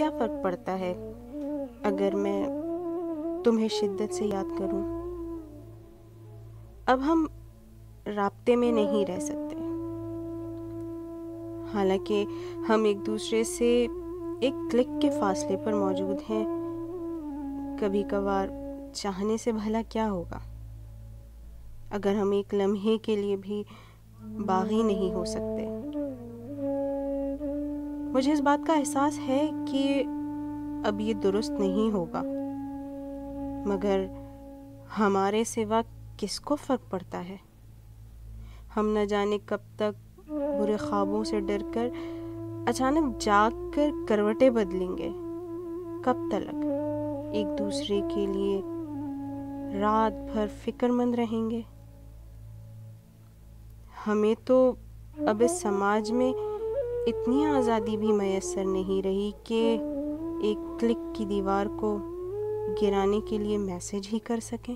کیا فرق پڑتا ہے اگر میں تمہیں شدت سے یاد کروں؟ اب ہم رابطے میں نہیں رہ سکتے، حالانکہ ہم ایک دوسرے سے ایک کلک کے فاصلے پر موجود ہیں۔ کبھی کبھار چاہنے سے بھلا کیا ہوگا اگر ہم ایک لمحے کے لیے بھی باغی نہیں ہو سکتے؟ مجھے اس بات کا احساس ہے کہ اب یہ درست نہیں ہوگا، مگر ہمارے سوا کس کو فرق پڑتا ہے؟ ہم نہ جانے کب تک برے خوابوں سے ڈر کر اچانک جاگ کر کروٹیں بدلیں گے، کب تلک ایک دوسرے کے لیے رات بھر فکر مند رہیں گے۔ ہمیں تو اب اس سماج میں اتنی آزادی بھی میسر نہیں رہی کہ ایک کلک کی دیوار کو گرانے کے لیے میسج ہی کر سکیں۔